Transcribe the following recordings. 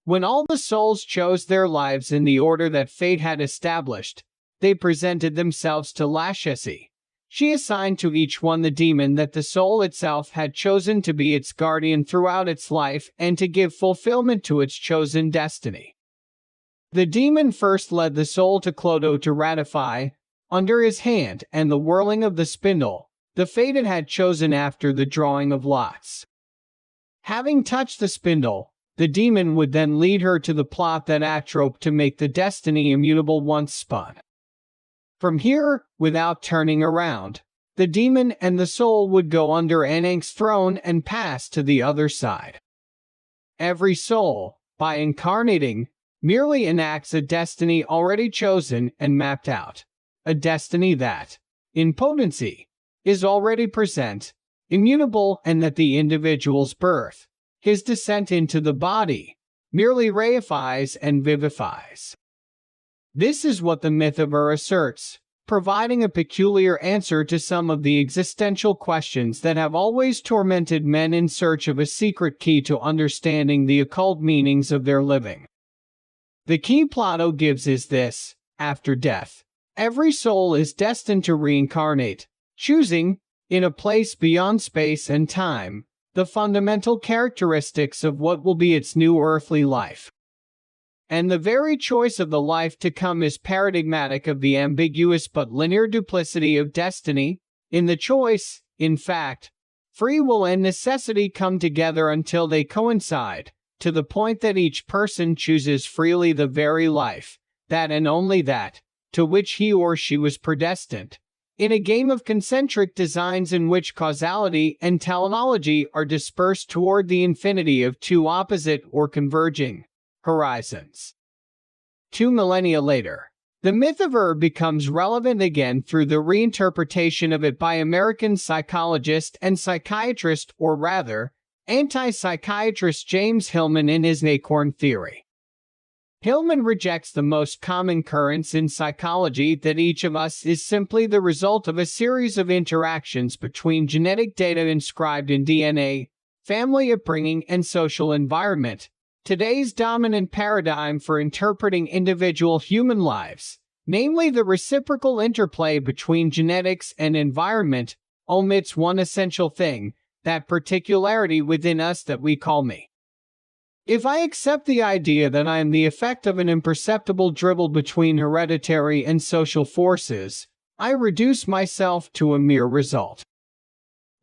When all the souls chose their lives in the order that fate had established, they presented themselves to Lachesi. She assigned to each one the demon that the soul itself had chosen to be its guardian throughout its life and to give fulfillment to its chosen destiny. The demon first led the soul to Cloto to ratify, under his hand and the whirling of the spindle, the fate it had chosen after the drawing of lots. Having touched the spindle, the demon would then lead her to the plot that Atrope to make the destiny immutable once spun. From here, without turning around, the demon and the soul would go under Anank's throne and pass to the other side. Every soul, by incarnating, merely enacts a destiny already chosen and mapped out, a destiny that, in potency, is already present, immutable, and that the individual's birth, his descent into the body, merely reifies and vivifies. This is what the myth of asserts, providing a peculiar answer to some of the existential questions that have always tormented men in search of a secret key to understanding the occult meanings of their living. The key Plato gives is this: after death, every soul is destined to reincarnate, choosing, in a place beyond space and time, the fundamental characteristics of what will be its new earthly life. And the very choice of the life to come is paradigmatic of the ambiguous but linear duplicity of destiny. In the choice, in fact, free will and necessity come together until they coincide, to the point that each person chooses freely the very life, that and only that, to which he or she was predestined. In a game of concentric designs in which causality and teleology are dispersed toward the infinity of two opposite or converging horizons. 2 millennia later, the myth of becomes relevant again through the reinterpretation of it by American psychologist and psychiatrist, or rather, anti-psychiatrist James Hillman in his acorn theory. Hillman rejects the most common currents in psychology that each of us is simply the result of a series of interactions between genetic data inscribed in DNA, family upbringing, and social environment. Today's dominant paradigm for interpreting individual human lives, namely the reciprocal interplay between genetics and environment, omits one essential thing: that particularity within us that we call me. If I accept the idea that I am the effect of an imperceptible dribble between hereditary and social forces, I reduce myself to a mere result.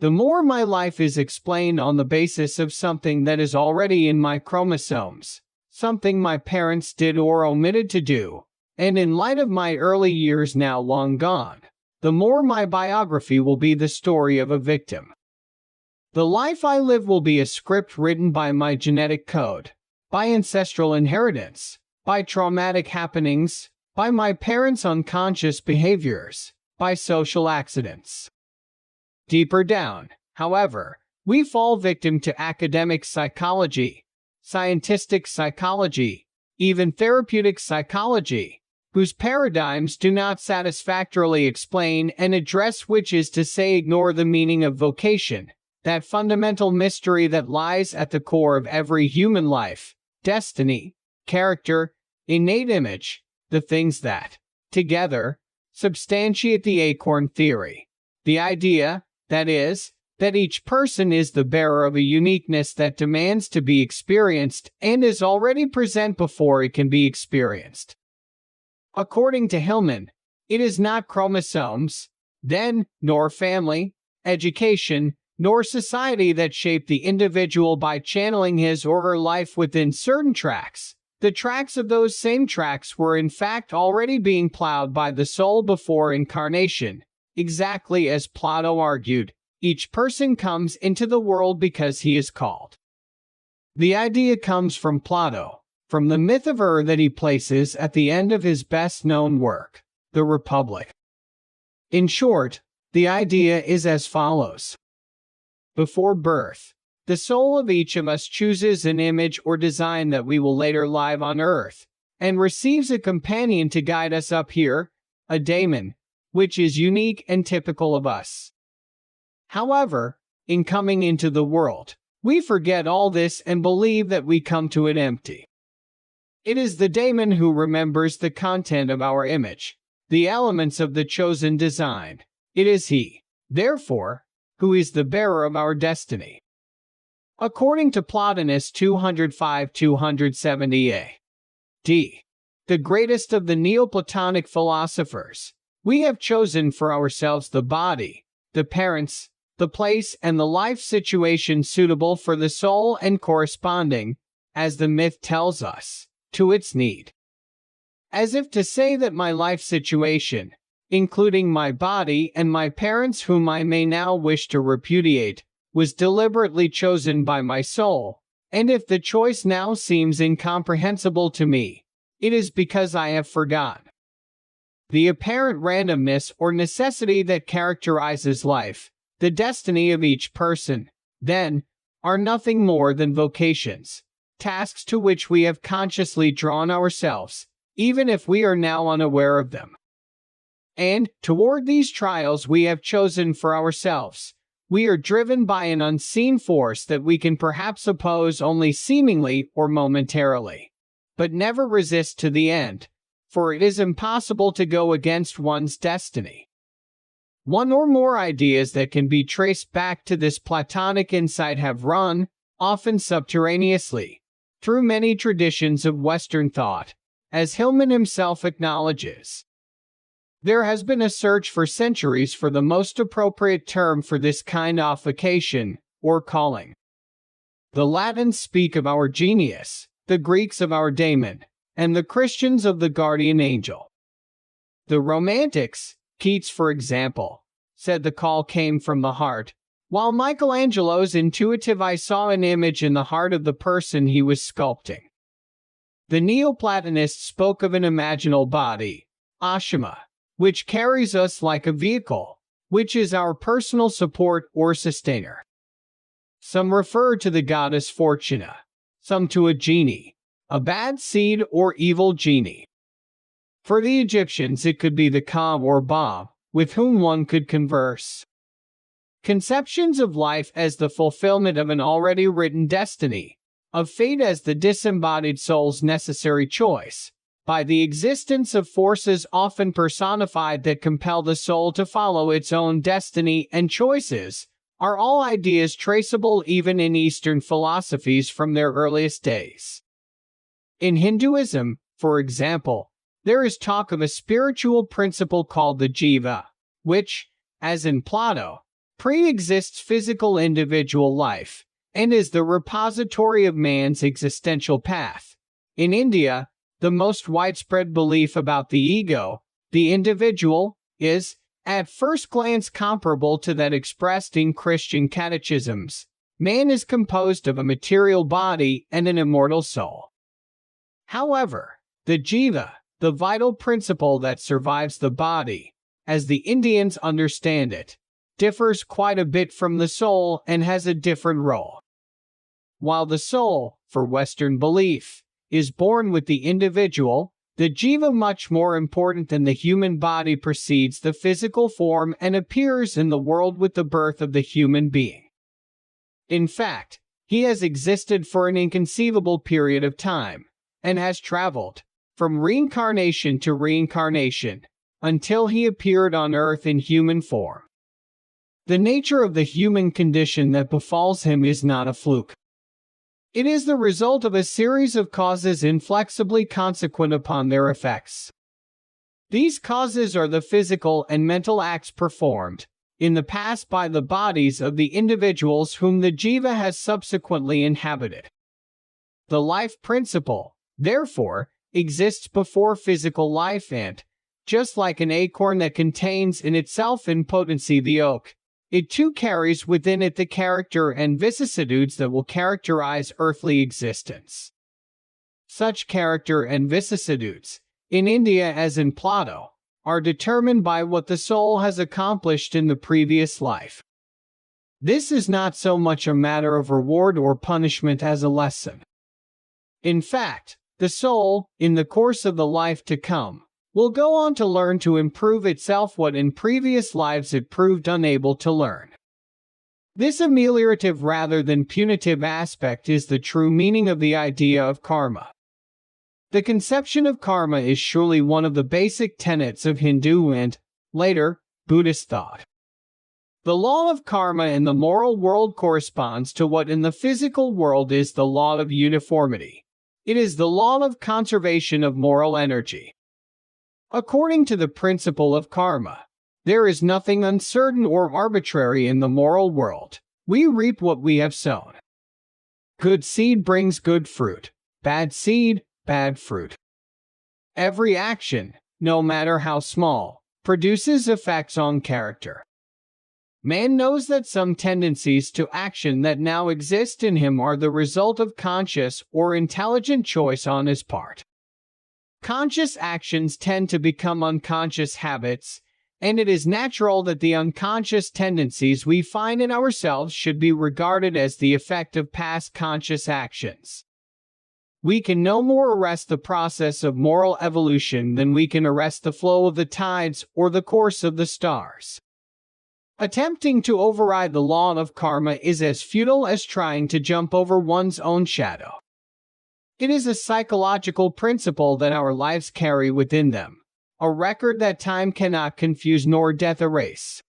The more my life is explained on the basis of something that is already in my chromosomes, something my parents did or omitted to do, and in light of my early years now long gone, the more my biography will be the story of a victim. The life I live will be a script written by my genetic code, by ancestral inheritance, by traumatic happenings, by my parents' unconscious behaviors, by social accidents. Deeper down, however, we fall victim to academic psychology, scientific psychology, even therapeutic psychology, whose paradigms do not satisfactorily explain and address, which is to say ignore the meaning of vocation, that fundamental mystery that lies at the core of every human life: destiny, character, innate image, the things that, together, substantiate the acorn theory. The idea, that is, that each person is the bearer of a uniqueness that demands to be experienced and is already present before it can be experienced. According to Hillman, it is not chromosomes, then, nor family, education, nor society that shape the individual by channeling his or her life within certain tracks. The tracks of those same tracks were in fact already being plowed by the soul before incarnation. Exactly as Plato argued, each person comes into the world because he is called. The idea comes from Plato, from the myth of that he places at the end of his best-known work, The Republic. In short, the idea is as follows. Before birth, the soul of each of us chooses an image or design that we will later live on earth, and receives a companion to guide us up here, a daimon, which is unique and typical of us. However, in coming into the world, we forget all this and believe that we come to it empty. It is the Daimon who remembers the content of our image, the elements of the chosen design. It is he, therefore, who is the bearer of our destiny. According to Plotinus 205-270 d. the greatest of the Neoplatonic philosophers, we have chosen for ourselves the body, the parents, the place and the life situation suitable for the soul and corresponding, as the myth tells us, to its need. As if to say that my life situation, including my body and my parents whom I may now wish to repudiate, was deliberately chosen by my soul, and if the choice now seems incomprehensible to me, it is because I have forgotten. The apparent randomness or necessity that characterizes life, the destiny of each person, then, are nothing more than vocations, tasks to which we have consciously drawn ourselves, even if we are now unaware of them. And, toward these trials we have chosen for ourselves, we are driven by an unseen force that we can perhaps oppose only seemingly or momentarily, but never resist to the end, for it is impossible to go against one's destiny. One or more ideas that can be traced back to this Platonic insight have run, often subterraneously, through many traditions of Western thought, as Hillman himself acknowledges. There has been a search for centuries for the most appropriate term for this kind of vocation, or calling. The Latins speak of our genius, the Greeks of our daemon, and the Christians of the guardian angel. The Romantics, Keats for example, said the call came from the heart, while Michelangelo's intuitive eye saw an image in the heart of the person he was sculpting. The Neoplatonists spoke of an imaginal body, ashima, which carries us like a vehicle, which is our personal support or sustainer. Some refer to the goddess Fortuna, some to a genie, a bad seed or evil genie. For the Egyptians it could be the Ka or Ba, with whom one could converse. Conceptions of life as the fulfillment of an already written destiny, of fate as the disembodied soul's necessary choice, by the existence of forces often personified that compel the soul to follow its own destiny and choices, are all ideas traceable even in Eastern philosophies from their earliest days. In Hinduism, for example, there is talk of a spiritual principle called the jiva, which, as in Plato, pre-exists physical individual life, and is the repository of man's existential path. In India, the most widespread belief about the ego, the individual, is, at first glance comparable to that expressed in Christian catechisms. Man is composed of a material body and an immortal soul. However, the jiva, the vital principle that survives the body, as the Indians understand it, differs quite a bit from the soul and has a different role. While the soul, for Western belief, is born with the individual, the jiva, much more important than the human body, precedes the physical form and appears in the world with the birth of the human being. In fact, he has existed for an inconceivable period of time, and has traveled, from reincarnation to reincarnation, until he appeared on earth in human form. The nature of the human condition that befalls him is not a fluke. It is the result of a series of causes inflexibly consequent upon their effects. These causes are the physical and mental acts performed, in the past by the bodies of the individuals whom the jiva has subsequently inhabited. The life principle, therefore, exists before physical life and, just like an acorn that contains in itself in potency the oak, it too carries within it the character and vicissitudes that will characterize earthly existence. Such character and vicissitudes, in India as in Plato, are determined by what the soul has accomplished in the previous life. This is not so much a matter of reward or punishment as a lesson. In fact, the soul, in the course of the life to come, will go on to learn to improve itself what in previous lives it proved unable to learn. This ameliorative rather than punitive aspect is the true meaning of the idea of karma. The conception of karma is surely one of the basic tenets of Hindu and, later, Buddhist thought. The law of karma in the moral world corresponds to what in the physical world is the law of uniformity. It is the law of conservation of moral energy. According to the principle of karma, there is nothing uncertain or arbitrary in the moral world. We reap what we have sown. Good seed brings good fruit. Bad seed, bad fruit. Every action, no matter how small, produces effects on character. Man knows that some tendencies to action that now exist in him are the result of conscious or intelligent choice on his part. Conscious actions tend to become unconscious habits, and it is natural that the unconscious tendencies we find in ourselves should be regarded as the effect of past conscious actions. We can no more arrest the process of moral evolution than we can arrest the flow of the tides or the course of the stars. Attempting to override the law of karma is as futile as trying to jump over one's own shadow. It is a psychological principle that our lives carry within them, a record that time cannot confuse nor death erase.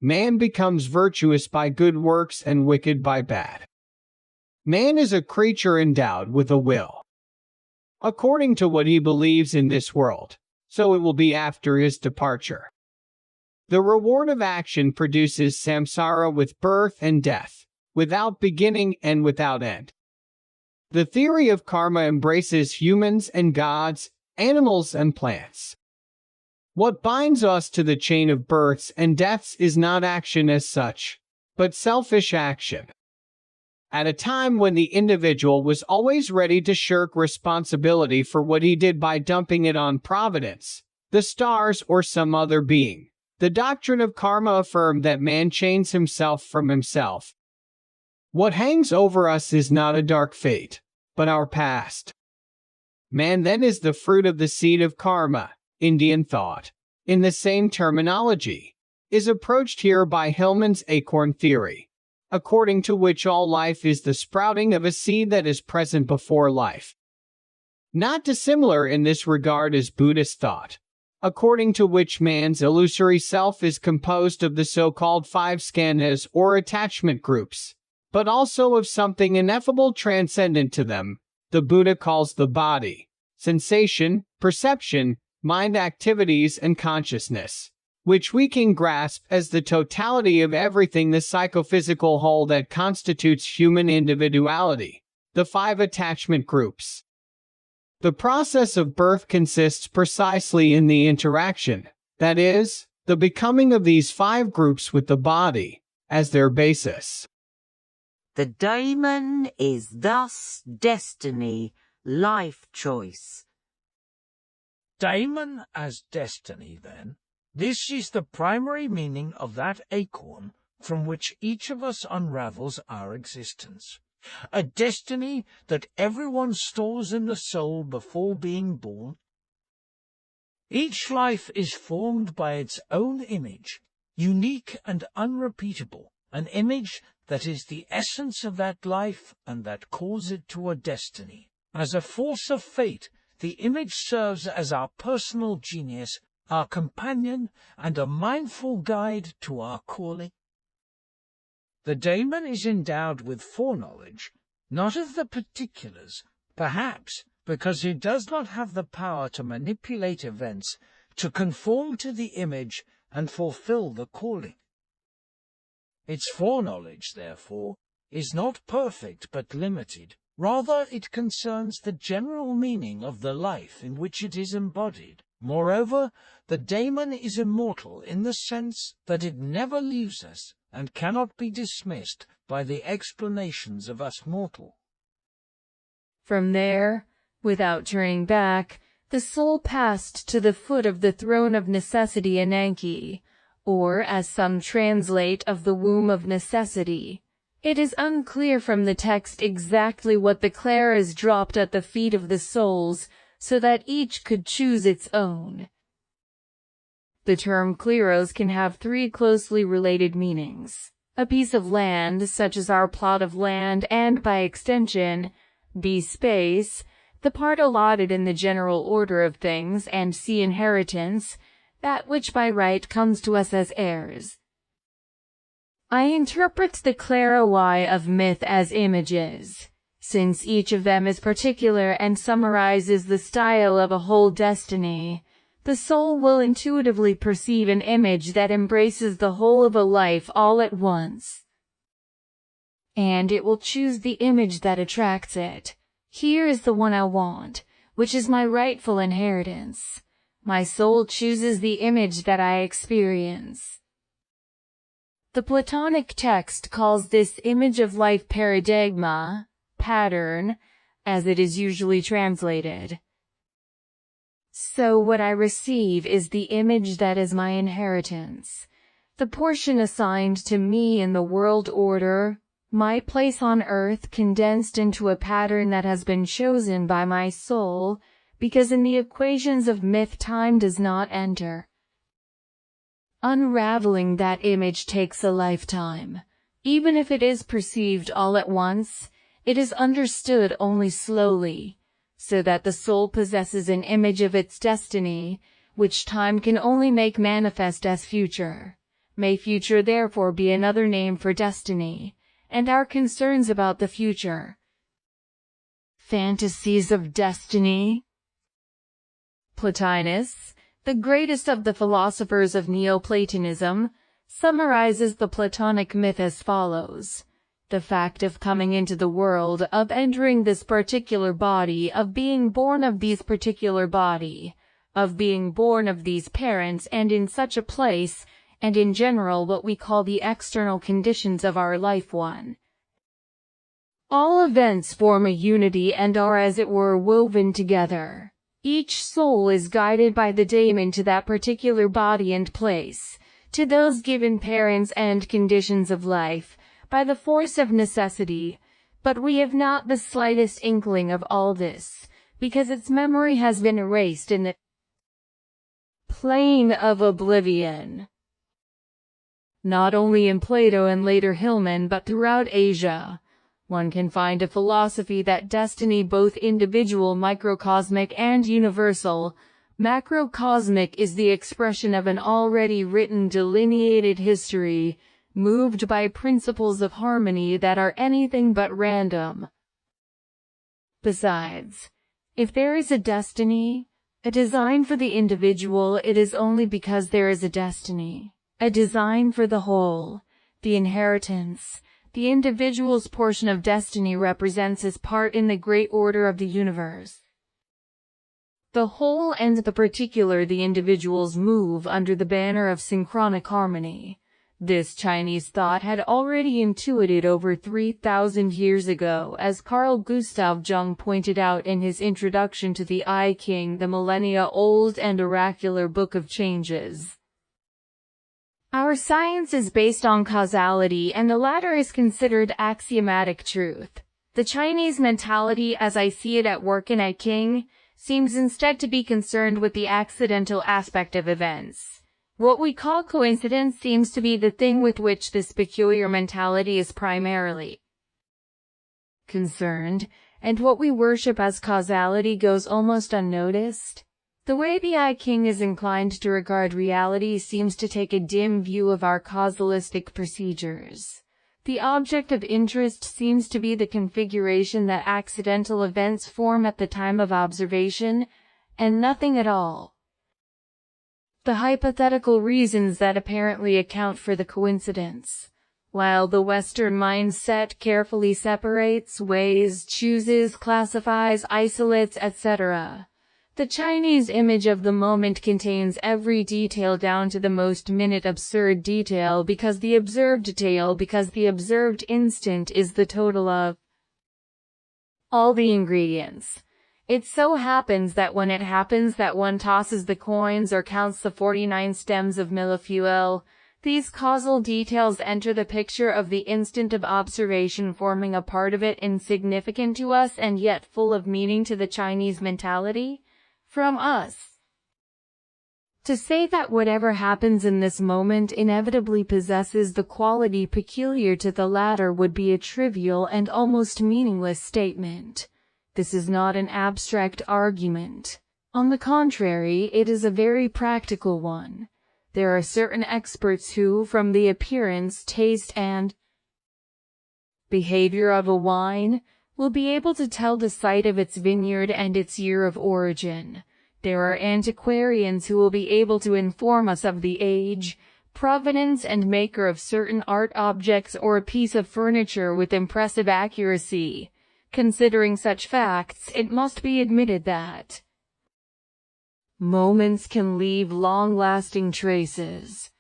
Man becomes virtuous by good works and wicked by bad. Man is a creature endowed with a will. According to what he believes in this world, so it will be after his departure. The reward of action produces samsara with birth and death, without beginning and without end. The theory of karma embraces humans and gods, animals and plants. What binds us to the chain of births and deaths is not action as such, but selfish action. At a time when the individual was always ready to shirk responsibility for what he did by dumping it on providence, the stars or some other being, the doctrine of karma affirmed that man chains himself from himself. What hangs over us is not a dark fate, but our past. Man then is the fruit of the seed of karma, Indian thought, in the same terminology, is approached here by Hillman's acorn theory, according to which all life is the sprouting of a seed that is present before life. Not dissimilar in this regard is Buddhist thought, according to which man's illusory self is composed of the so-called 5 skandhas or attachment groups, but also of something ineffable transcendent to them. The Buddha calls the body, sensation, perception, mind activities and consciousness, which we can grasp as the totality of everything, the psychophysical whole that constitutes human individuality, the 5 attachment groups. The process of birth consists precisely in the interaction, that is, the becoming of these 5 groups with the body, as their basis. The daimon is thus destiny, life choice. Daimon as destiny, then. This is the primary meaning of that acorn from which each of us unravels our existence. A destiny that everyone stores in the soul before being born. Each life is formed by its own image, unique and unrepeatable, an image that is the essence of that life and that calls it to a destiny. As a force of fate, the image serves as our personal genius, our companion, and a mindful guide to our calling. The daimon is endowed with foreknowledge, not of the particulars, perhaps because it does not have the power to manipulate events, to conform to the image and fulfill the calling. Its foreknowledge, therefore, is not perfect but limited. Rather, it concerns the general meaning of the life in which it is embodied. Moreover, the daimon is immortal in the sense that it never leaves us and cannot be dismissed by the explanations of us mortal. From there, without turning back, the soul passed to the foot of the throne of necessity Ananke, or as some translate of the womb of necessity. It is unclear from the text exactly what the claras dropped at the feet of the souls, so that each could choose its own. The term kleros can have 3 closely related meanings. A piece of land, such as our plot of land, and by extension, B space, the part allotted in the general order of things, and c. inheritance, that which by right comes to us as heirs. I interpret the clarify of myth as images, since each of them is particular and summarizes the style of a whole destiny. The soul will intuitively perceive an image that embraces the whole of a life all at once, and it will choose the image that attracts it. Here is the one I want, which is my rightful inheritance. My soul chooses the image that I experience. The Platonic text calls this image of life paradigma, pattern, as it is usually translated. So what I receive is the image that is my inheritance, the portion assigned to me in the world order, my place on earth condensed into a pattern that has been chosen by my soul, because in the equations of myth time does not enter. Unraveling that image takes a lifetime. Even if it is perceived all at once, it is understood only slowly, so that the soul possesses an image of its destiny, which time can only make manifest as future. May future therefore be another name for destiny, and our concerns about the future. Fantasies of destiny. Plotinus, the greatest of the philosophers of Neoplatonism, summarizes the Platonic myth as follows. The fact of coming into the world, of entering this particular body, of being born of these particular body, of being born of these parents and in such a place, and in general what we call the external conditions of our life one. All events form a unity and are as it were woven together. Each soul is guided by the Daimon to that particular body and place, to those given parents and conditions of life, by the force of necessity, but we have not the slightest inkling of all this, because its memory has been erased in the plane of oblivion. Not only in Plato and later Hillman but throughout Asia, one can find a philosophy that destiny, both individual, microcosmic, and universal, macrocosmic, is the expression of an already written delineated history, moved by principles of harmony that are anything but random. Besides, if there is a destiny, a design for the individual, it is only because there is a destiny, a design for the whole. The inheritance, the individual's portion of destiny, represents his part in the great order of the universe. The whole and the particular, the individuals, move under the banner of synchronic harmony. This Chinese thought had already intuited over 3,000 years ago, as Carl Gustav Jung pointed out in his introduction to the I Ching, the millennia-old and oracular Book of Changes. Our science is based on causality, and the latter is considered axiomatic truth. The Chinese mentality, as I see it at work in I Ching, seems instead to be concerned with the accidental aspect of events. What we call coincidence seems to be the thing with which this peculiar mentality is primarily concerned, and what we worship as causality goes almost unnoticed. The way the I Ching is inclined to regard reality seems to take a dim view of our causalistic procedures. The object of interest seems to be the configuration that accidental events form at the time of observation, and nothing at all. The hypothetical reasons that apparently account for the coincidence. While the Western mindset carefully separates, weighs, chooses, classifies, isolates, etc., the Chinese image of the moment contains every detail down to the most minute absurd detail, because the observed instant is the total of all the ingredients. It so happens that when it happens that one tosses the coins or counts the 49 stems of millefeuille, these causal details enter the picture of the instant of observation, forming a part of it insignificant to us and yet full of meaning to the Chinese mentality. From us. To say that whatever happens in this moment inevitably possesses the quality peculiar to the latter would be a trivial and almost meaningless statement. This is not an abstract argument. On the contrary, it is a very practical one. There are certain experts who, from the appearance, taste, and behavior of a wine, will be able to tell the site of its vineyard and its year of origin. There are antiquarians who will be able to inform us of the age, provenance, and maker of certain art objects or a piece of furniture with impressive accuracy. Considering such facts, it must be admitted that moments can leave long-lasting traces.